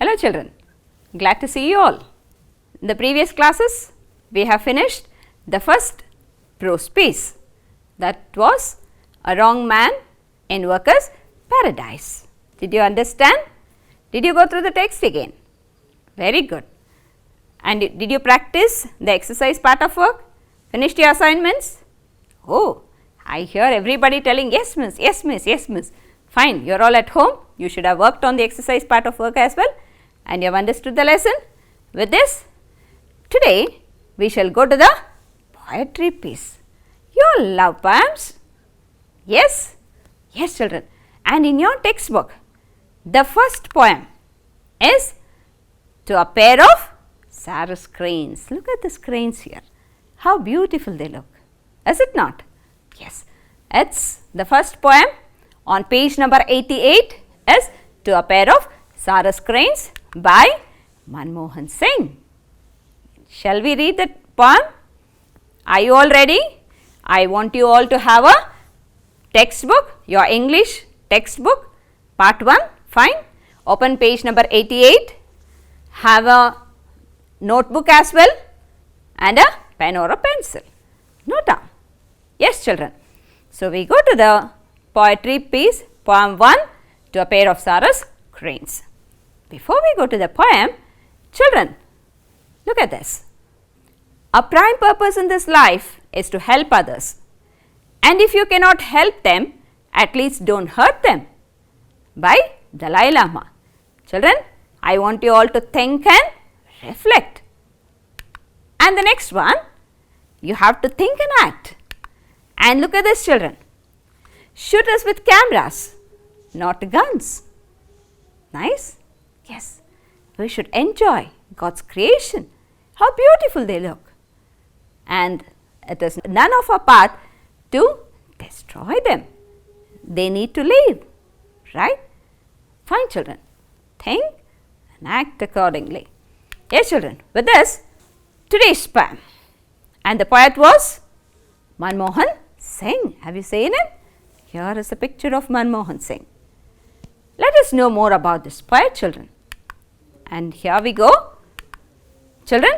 Hello children, glad to see you all. In the previous classes, we have finished the first prose piece, that was A Wrong Man in Workers' Paradise. Did you understand? Did you go through the text again? Very good. And did you practice the exercise part of work? Finished your assignments? Oh, I hear everybody telling yes miss, yes miss, yes miss. Fine, you are all at home. You should have worked on the exercise part of work as well, and you have understood the lesson. With this, today we shall go to the poetry piece. You all love poems? Yes? Yes children. And in your textbook, the first poem is To a Pair of Sarus Cranes. Look at the cranes here. How beautiful they look. Is it not? Yes. It's the first poem on page number 88 is To a Pair of Sarus Cranes by Manmohan Singh. Shall we read the poem? Are you all ready? I want you all to have a textbook, your English textbook, part 1, fine. Open page number 88, have a notebook as well and a pen or a pencil. Note down. Yes children. So, we go to the poetry piece, poem 1, To a Pair of Sarus Cranes. Before we go to the poem, children, look at this. Our prime purpose in this life is to help others, and if you cannot help them, at least don't hurt them. By Dalai Lama. Children, I want you all to think and reflect. And the next one, you have to think and act. And look at this children. Shoot us with cameras, not guns. Nice? Yes. We should enjoy God's creation. How beautiful they look. And it is none of our part to destroy them. They need to live. Right? Fine children. Think and act accordingly. Yes children. With this, today's poem. And the poet was Manmohan Singh. Have you seen it? Here is a picture of Manmohan Singh. Let us know more about this poet children. And here we go. Children,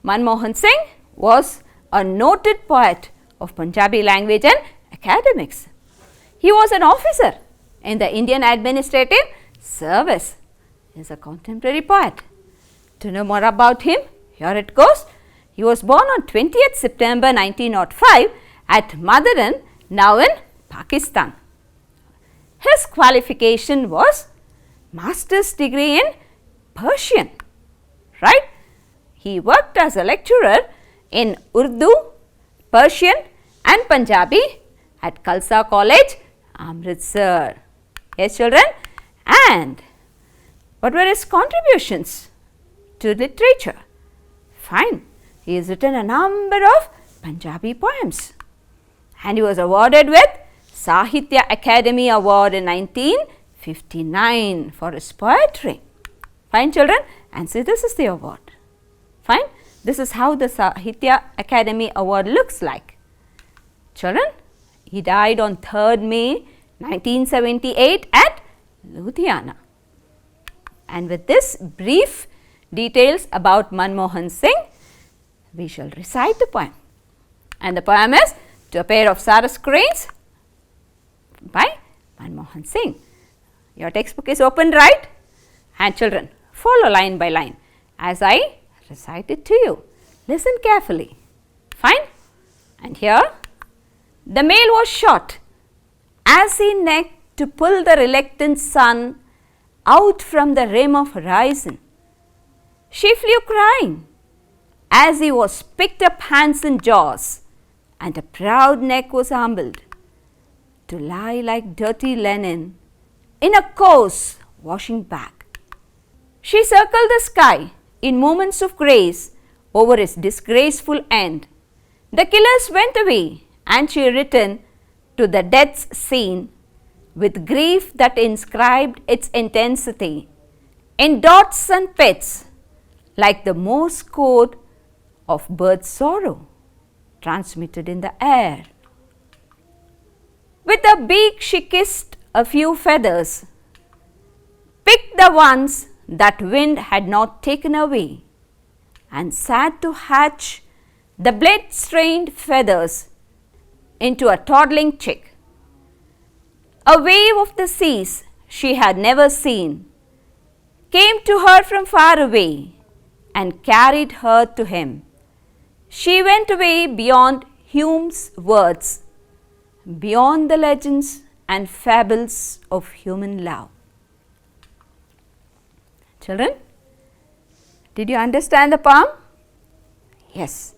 Manmohan Singh was a noted poet of Punjabi language and academics. He was an officer in the Indian Administrative Service. He is a contemporary poet. To know more about him, here it goes. He was born on 20th September 1905 at Madaran, now in Pakistan. His qualification was master's degree in Persian, right? He worked as a lecturer in Urdu, Persian and Punjabi at Khalsa College, Amritsar. Yes children, and what were his contributions to literature? Fine, he has written a number of Punjabi poems and he was awarded with Sahitya Academy Award in 1959 for his poetry. Fine children, and see this is the award. Fine, this is how the Sahitya Academy Award looks like. Children, he died on 3rd May 1978 at Ludhiana. And with this brief details about Manmohan Singh, we shall recite the poem. And the poem is To a Pair of Sarus Cranes by Manmohan Singh. Your textbook is open, right? And children, follow line by line as I recite it to you. Listen carefully. Fine? And here, the male was shot as he necked to pull the reluctant sun out from the rim of horizon. She flew crying as he was picked up hands and jaws, and a proud neck was humbled to lie like dirty linen in a coarse washing bag. She circled the sky in moments of grace over his disgraceful end. The killers went away and she returned to the death's scene with grief that inscribed its intensity in dots and pits like the Morse code of birth sorrow transmitted in the air. With a beak she kissed a few feathers, picked the ones that wind had not taken away, and sat to hatch the blood-stained feathers into a toddling chick. A wave of the seas she had never seen came to her from far away and carried her to him. She went away beyond Hume's words, beyond the legends and fables of human love. Children, did you understand the poem? Yes.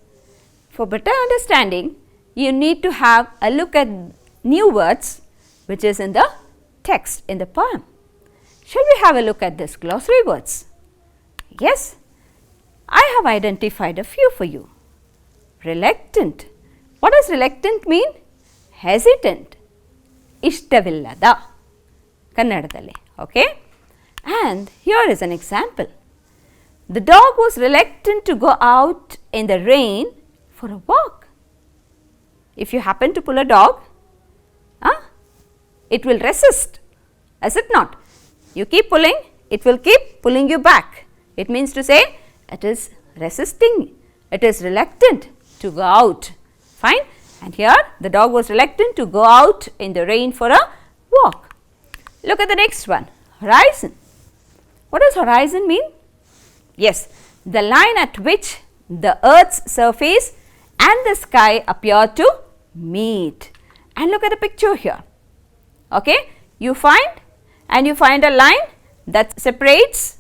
For better understanding, you need to have a look at new words which is in the text in the poem. Shall we have a look at this glossary words? Yes, I have identified a few for you. Reluctant. What does reluctant mean? Hesitant. Ishtavilada. Kannadadalli. Okay. And here is an example. The dog was reluctant to go out in the rain for a walk. If you happen to pull a dog, it will resist, is it not? You keep pulling, it will keep pulling you back. It means to say it is resisting, it is reluctant to go out. Fine. And here the dog was reluctant to go out in the rain for a walk. Look at the next one, horizon. What does horizon mean? Yes, the line at which the earth's surface and the sky appear to meet. And look at the picture here. Okay, you find a line that separates,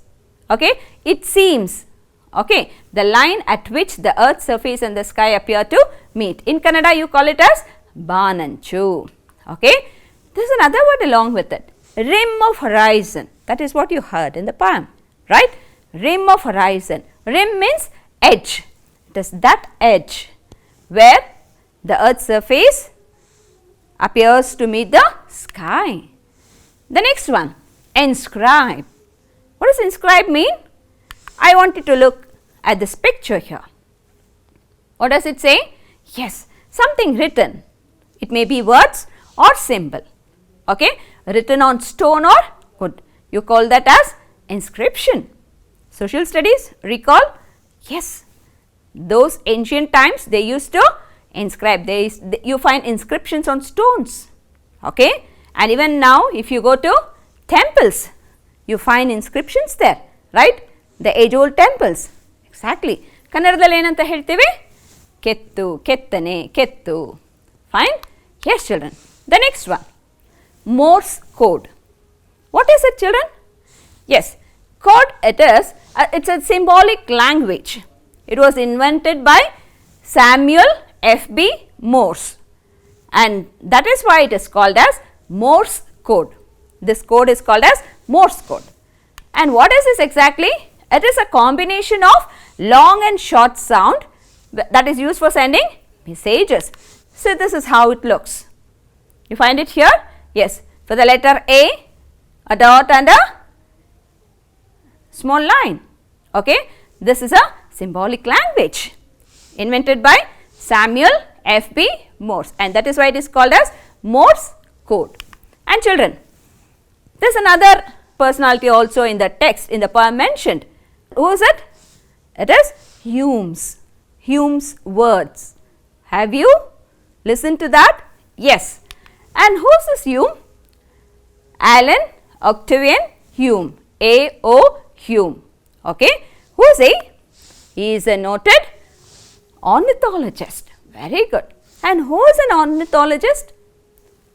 okay, it seems, okay, the line at which the earth's surface and the sky appear to meet. In Kannada you call it as Bananchu. Okay, there is another word along with it, rim of horizon. That is what you heard in the poem, right? Rim of horizon. Rim means edge. It is that edge where the earth's surface appears to meet the sky. The next one, inscribe. What does inscribe mean? I want you to look at this picture here. What does it say? Yes, something written. It may be words or symbol. Okay, written on stone or wood. You call that as inscription. Social studies, recall? Yes, those ancient times they used to inscribe. You find inscriptions on stones. Okay, and even now if you go to temples, you find inscriptions there, right? The age old temples. Exactly. Kannadadalli enanta helteve? Kettu, kettane, kettu. Fine? Yes, children. The next one, Morse code. What is it, children? Yes, code it is, it's a symbolic language. It was invented by Samuel F.B. Morse, and that is why it is called as Morse code. This code is called as Morse code. And what is this exactly? It is a combination of long and short sound that is used for sending messages. So, this is how it looks. You find it here? Yes. For the letter a dot and a small line. Okay. This is a symbolic language invented by Samuel F.B. Morse, and that is why it is called as Morse code. And children, there is another personality also in the text, in the poem mentioned. Who is it? It is Hume's words. Have you listened to that? Yes. And who is this Hume? Alan Octavian Hume, A.O. Hume. Okay. Who is he? He is a noted ornithologist. Very good. And who is an ornithologist?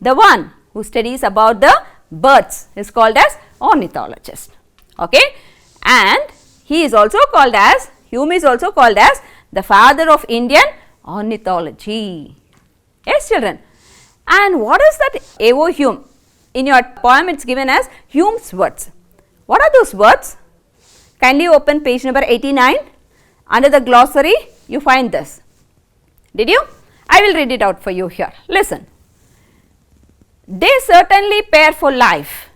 The one who studies about the birds is called as ornithologist. Okay. And he is also called as, Hume is also called as the father of Indian ornithology. Yes, children. And what is that A.O. Hume? In your poem, it is given as Hume's words. What are those words? Kindly open page number 89. Under the glossary, you find this. Did you? I will read it out for you here. Listen. They certainly pair for life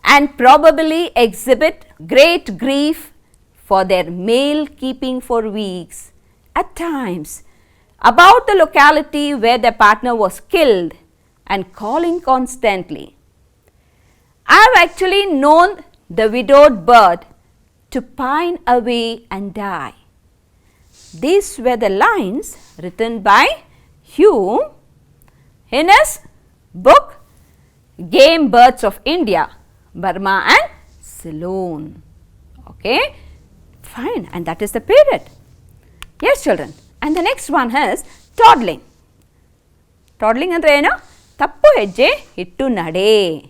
and probably exhibit great grief for their male keeping for weeks, at times, about the locality where their partner was killed and calling constantly. I have actually known the widowed bird to pine away and die. These were the lines written by Hume in his book Game Birds of India, Burma and Ceylon. Okay, fine, and that is the period. Yes, children. And the next one is toddling. Toddling andre eno? Tappu hejje ittu nade.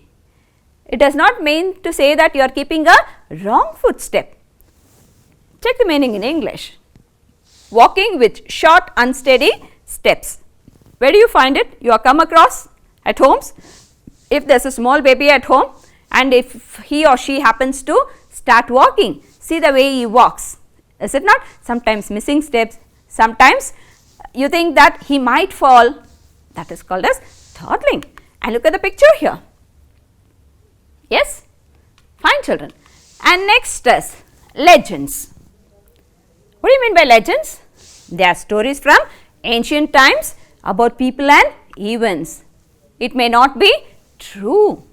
It does not mean to say that you are keeping a wrong footstep. Check the meaning in English. Walking with short unsteady steps. Where do you find it? You are come across at homes. If there is a small baby at home and if he or she happens to start walking, see the way he walks. Is it not? Sometimes missing steps, sometimes you think that he might fall. That is called as toddling. And look at the picture here. Yes? Fine, children. And next is legends. What do you mean by legends? They are stories from ancient times about people and events. It may not be true.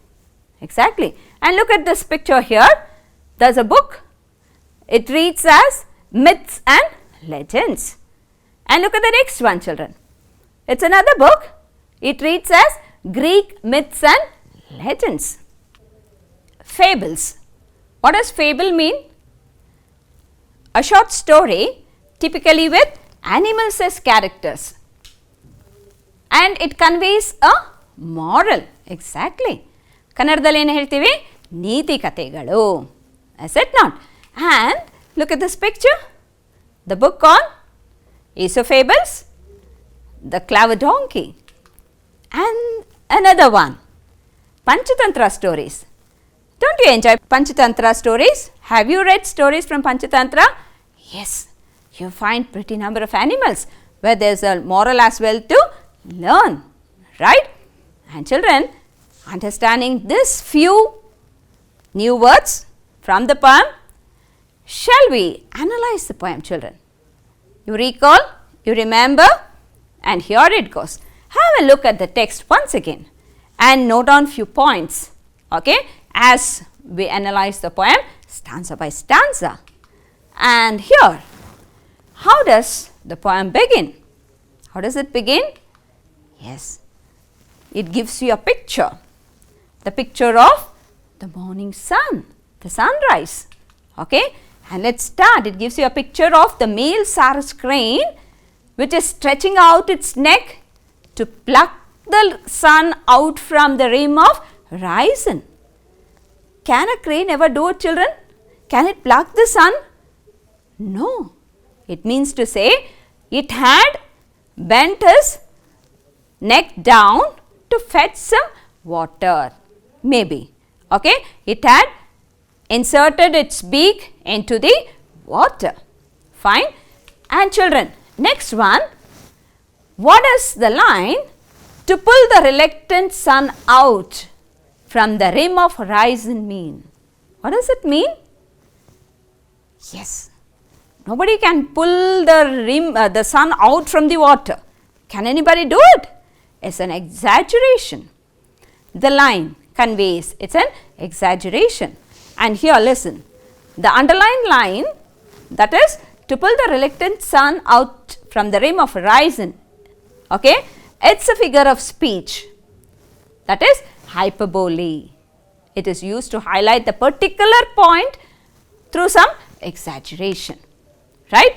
Exactly. And look at this picture here. There is a book. It reads as Myths and Legends. And look at the next one, children. It is another book. It reads as Greek Myths and Legends. Fables. What does fable mean? A short story typically with animals as characters, and it conveys a moral. Exactly. ಕನ್ನಡದಲ್ಲಿ ಏನು ಹೇಳ್ತೀವಿ? ನೀತಿ ಕಥೆಗಳು. Is it not? And look at this picture. The book on Aesop Fables, the Clever Donkey, and another one, Panchatantra stories. Don't you enjoy Panchatantra stories? Have you read stories from Panchatantra? Yes, you find pretty number of animals where there is a moral as well to learn, right? And children, understanding this few new words from the poem, shall we analyze the poem, children? You recall, you remember, and here it goes. Have a look at the text once again and note down few points, okay, as we analyze the poem stanza by stanza. And here, how does the poem begin? How does it begin? Yes, it gives you a picture, the picture of the morning sun, the sunrise, okay. And let us start. It gives you a picture of the male saros crane which is stretching out its neck to pluck the sun out from the rim of horizon. Can a crane ever do it, children? Can it pluck the sun? No. It means to say it had bent his neck down to fetch some water, maybe. Okay. It had inserted its beak into the water. Fine. And children, next one, what is the line to pull the reluctant sun out from the rim of horizon mean? What does it mean? Yes, nobody can pull the sun out from the water. Can anybody do it? It's an exaggeration. The line conveys, it's an exaggeration. And here listen, the underlined line, that is to pull the reluctant sun out from the rim of horizon, okay, it's a figure of speech, that is hyperbole. It is used to highlight the particular point through some exaggeration, right?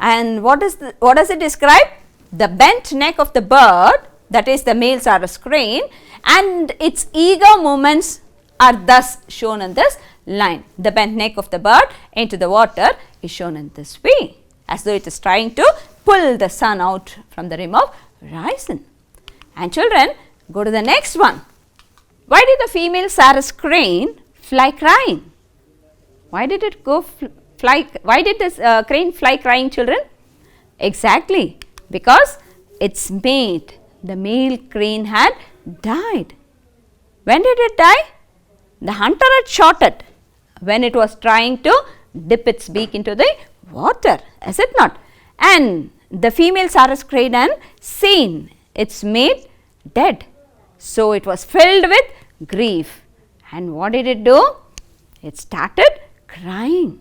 And what does it describe? The bent neck of the bird, that is the male saros crane, and its eager movements are thus shown in this line. The bent neck of the bird into the water is shown in this way, as though it is trying to pull the sun out from the rim of horizon. And children, go to the next one. Why did the female saros crane fly crying? Why did it go fly? Why did this crane fly crying, children? Exactly, because its mate, the male crane, had died. When did it die? The hunter had shot it when it was trying to dip its beak into the water, is it not? And the female saros crane had seen its mate dead, so it was filled with grief. And what did it do? It started crying.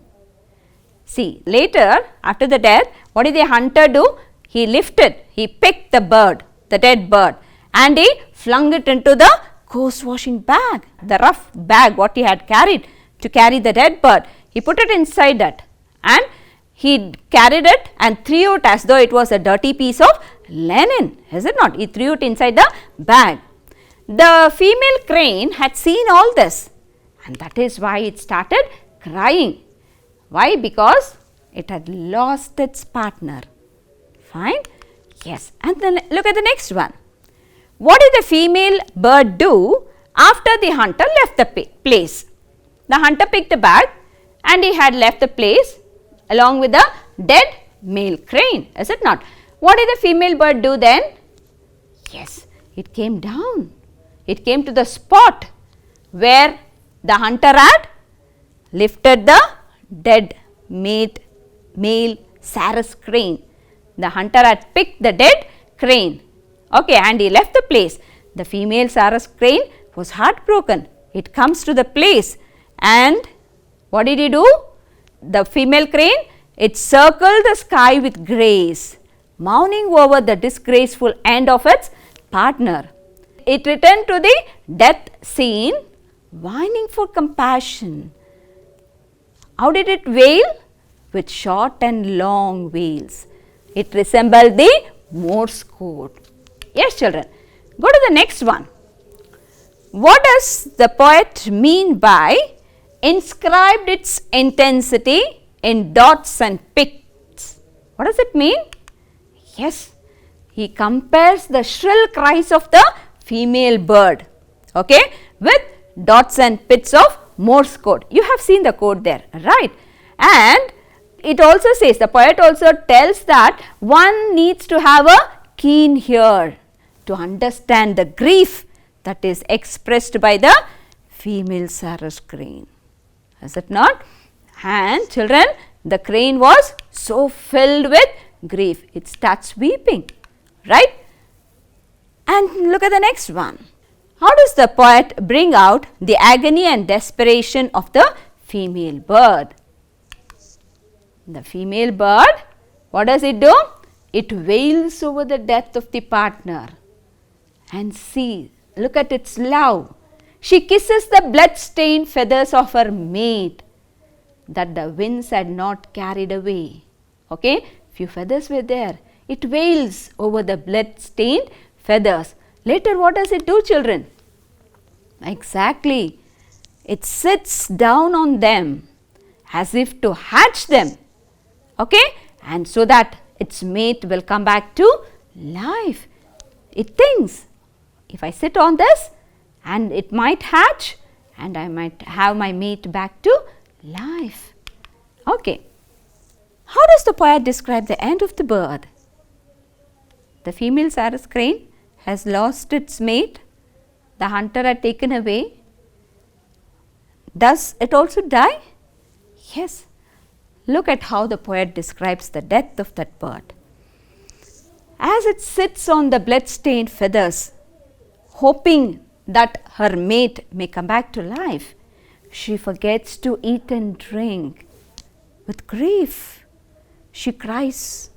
See, later after the death, what did the hunter do? He picked the bird, the dead bird, and he flung it into the coarse washing bag, the rough bag what he had carried to carry the dead bird. He put it inside that, and he carried it and threw it as though it was a dirty piece of linen, is it not? He threw it inside the bag. The female crane had seen all this, and that is why it started crying. Why? Because it had lost its partner. Fine? Yes. And then look at the next one. What did the female bird do after the hunter left the place? The hunter picked a bag and he had left the place along with the dead male crane, is it not? What did the female bird do then? Yes, it came down. It came to the spot where the hunter had lifted the dead male Sarus crane. The hunter had picked the dead crane, okay, and he left the place. The female Sarus crane was heartbroken. It comes to the place, and what did he do? The female crane, it circled the sky with grace, mourning over the disgraceful end of its partner. It returned to the death scene, whining for compassion. How did it wail? With short and long wails. It resembled the Morse code. Yes, children. Go to the next one. What does the poet mean by inscribed its intensity in dots and picks? What does it mean? Yes, he compares the shrill cries of the female bird, okay, with dots and pits of Morse code. You have seen the code there, right? And it also says, the poet also tells that one needs to have a keen ear to understand the grief that is expressed by the female Sarus crane. Is it not? And children, the crane was so filled with grief, it starts weeping, right? And look at the next one. How does the poet bring out the agony and desperation of the female bird? The female bird, what does it do? It wails over the death of the partner. And see, look at its love. She kisses the blood-stained feathers of her mate that the winds had not carried away. Okay, few feathers were there. It wails over the blood-stained feathers. Later, what does it do, children? Exactly. It sits down on them as if to hatch them. Okay, and so that its mate will come back to life. It thinks, if I sit on this, and it might hatch, and I might have my mate back to life. Okay. How does the poet describe the end of the bird? The female Sarus crane has lost its mate. The hunter had taken away. Does it also die? Yes. Look at how the poet describes the death of that bird. As it sits on the blood-stained feathers, hoping that her mate may come back to life, she forgets to eat and drink. With grief, she cries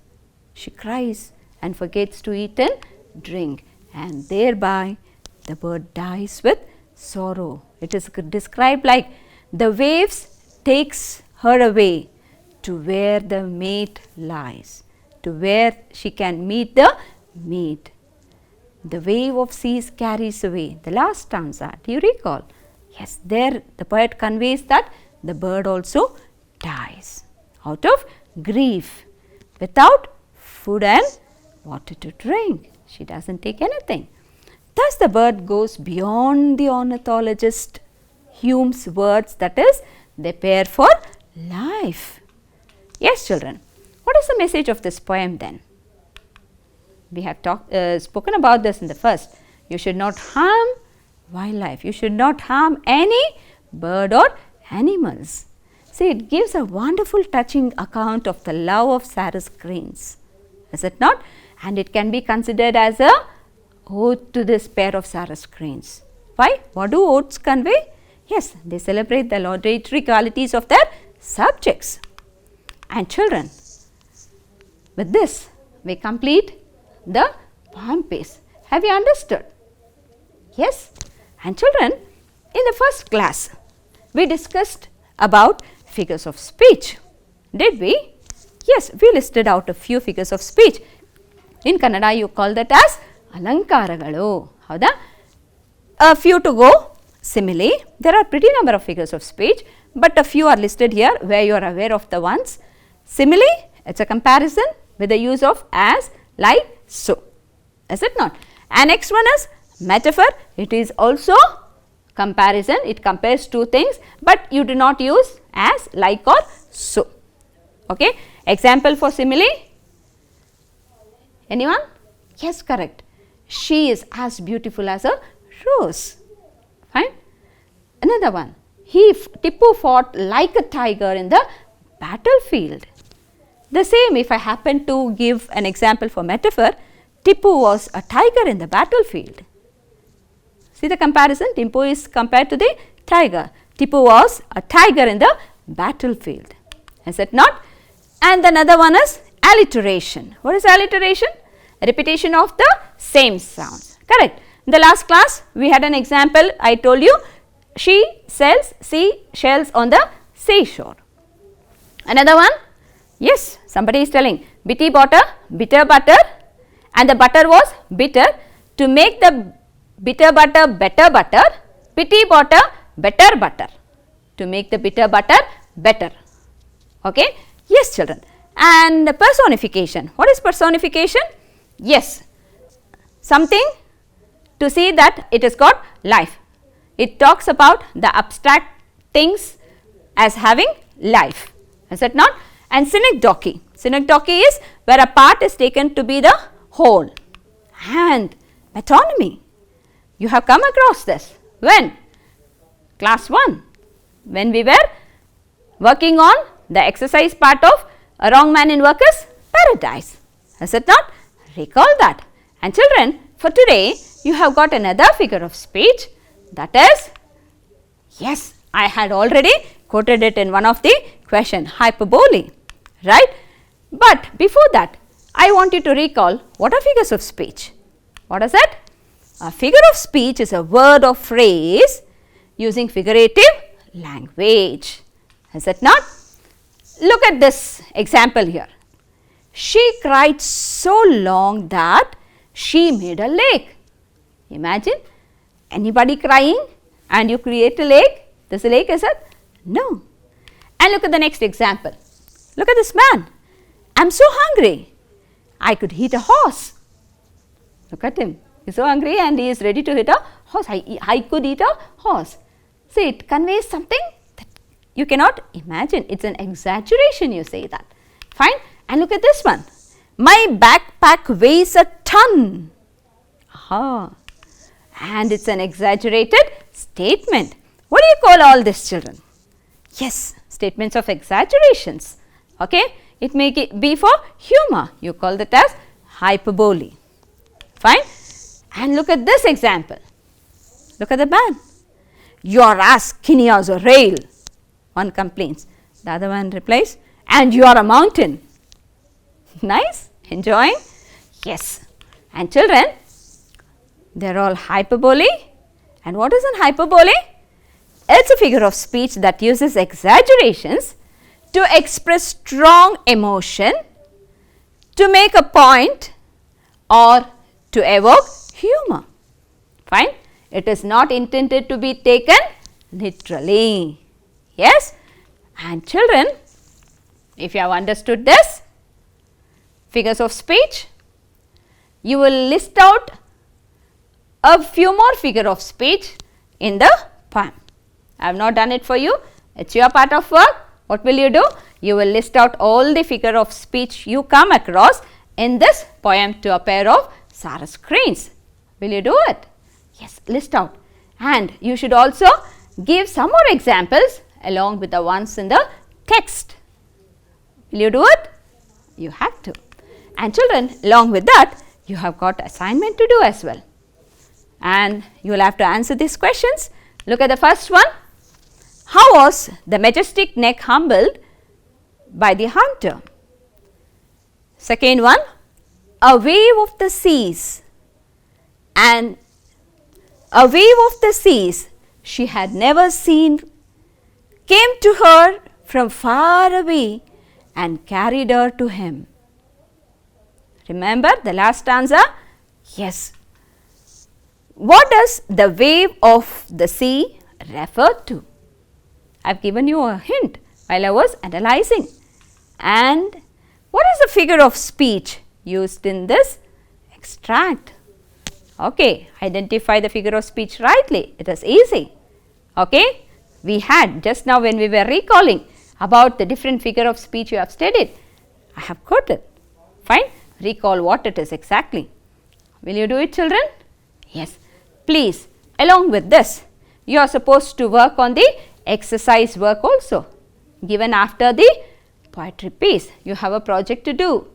and forgets to eat and drink, and thereby the bird dies with sorrow. It is described like the waves takes her away to where the mate lies, to where she can meet the mate. The wave of seas carries away. The last stanza, do you recall? Yes, there the poet conveys that the bird also dies out of grief, without food and water to drink. She doesn't take anything. Thus the bird goes beyond the ornithologist Hume's words, that is, they pair for life. Yes, children, what is the message of this poem then? We have spoken about this in the first. You should not harm wildlife. You should not harm any bird or animals. See, it gives a wonderful touching account of the love of Sarus cranes. Is it not? And it can be considered as a ode to this pair of Sarus cranes. Why? What do odes convey? Yes, they celebrate the laudatory qualities of their subjects. And children, with this, we complete the poem piece. Have you understood? Yes. And children, in the first class, we discussed about figures of speech. Did we? Yes, we listed out a few figures of speech. In Kannada, you call that as alankaragalu. Howda? A few to go. Simile. There are pretty number of figures of speech, but a few are listed here where you are aware of the ones. Simile, it's a comparison with the use of as, like, so. Is it not? And next one is metaphor. It is also comparison. It compares two things, but you do not use as, like, or so. Okay. Example for simile. Anyone? Yes, correct. She is as beautiful as a rose. Fine. Another one. Tipu fought like a tiger in the battlefield. The same, if I happen to give an example for metaphor, Tipu was a tiger in the battlefield. See the comparison? Tipu is compared to the tiger. Tipu was a tiger in the battlefield. Is it not? And another one is alliteration. What is alliteration? A repetition of the same sounds. Correct. In the last class, we had an example. I told you, she sells seashells on the seashore. Another one, yes, somebody is telling, Bitty bought a bitter butter and the butter was bitter. To make the bitter butter better butter, Bitty bought a better butter. To make the bitter butter better. Okay? Yes, children. And personification. What is personification? Yes, something to see that it has got life. It talks about the abstract things as having life. Is it not? And synecdoche. Synecdoche is where a part is taken to be the whole. And metonymy. You have come across this. When? Class 1. When we were working on the exercise part of A Wrong Man in Workers' Paradise. Is it not? Recall that. And children, for today, you have got another figure of speech, that is, yes, I had already quoted it in one of the question, hyperbole, right? But before that, I want you to recall what are figures of speech. What is it? A figure of speech is a word or phrase using figurative language. Is it not? Look at this example here. She cried so long that she made a lake. Imagine anybody crying and you create a lake. This lake, is it? No. And look at the next example. Look at this man. I'm so hungry. I could eat a horse. Look at him. He's so hungry and he is ready to eat a horse. I could eat a horse. See, it conveys something that you cannot imagine. It's an exaggeration, you say that. Fine. And look at this one. My backpack weighs a ton. Aha. And it's an exaggerated statement. What do you call all this, children? Yes, statements of exaggerations. Okay. It may be for humor. You call that as hyperbole. Fine. And look at this example. Look at the man. You're as skinny as a rail. One complains. The other one replies, and you are a mountain. Nice? Enjoying? Yes. And children, they are all hyperbole. And what is an hyperbole? It's a figure of speech that uses exaggerations to express strong emotion, to make a point, or to evoke humor. Fine? It is not intended to be taken literally. Yes? And children, if you have understood this, figures of speech, you will list out a few more figure of speech in the poem. I have not done it for you. It's your part of work. What will you do? You will list out all the figure of speech you come across in this poem to a pair of Sarah's cranes. Will you do it? Yes, list out. And you should also give some more examples along with the ones in the text. Will you do it? You have to. And children, along with that, you have got assignment to do as well. And you will have to answer these questions. Look at the first one. How was the majestic neck humbled by the hunter? Second one, a wave of the seas, and a wave of the seas she had never seen came to her from far away and carried her to him. Remember the last stanza? Yes. What does the wave of the sea refer to? I have given you a hint while I was analyzing. And what is the figure of speech used in this extract? Okay, identify the figure of speech rightly. It is easy. Okay, we had just now when we were recalling about the different figure of speech you have studied. I have quoted. Fine, recall what it is exactly. Will you do it, children? Yes. Please, along with this, you are supposed to work on the exercise work also given after the poetry piece. You have a project to do.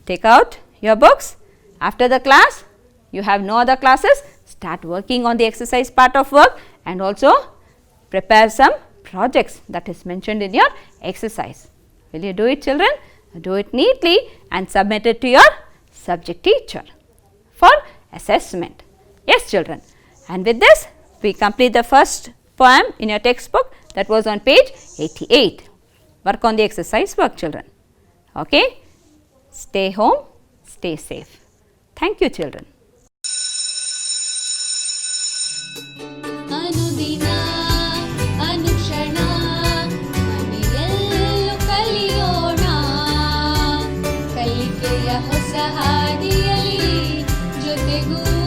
Take out your books. After the class, you have no other classes. Start working on the exercise part of work and also prepare some projects that is mentioned in your exercise. Will you do it, children? Do it neatly and submit it to your subject teacher for assessment. Yes, children. And with this, we complete the first poem in your textbook, that was on page 88. Work on the exercise work, children. Okay? Stay home, stay safe. Thank you, children. ಅನುದಿನ ಅನುಕ್ಷಣ ಮನೆಯಲ್ಲೂ ಕಲಿಯೋಣ, ಕಲಿಕೆಯ ಹೊಸ ಹಾದಿಯಲ್ಲಿ ಜೊತೆಗೂ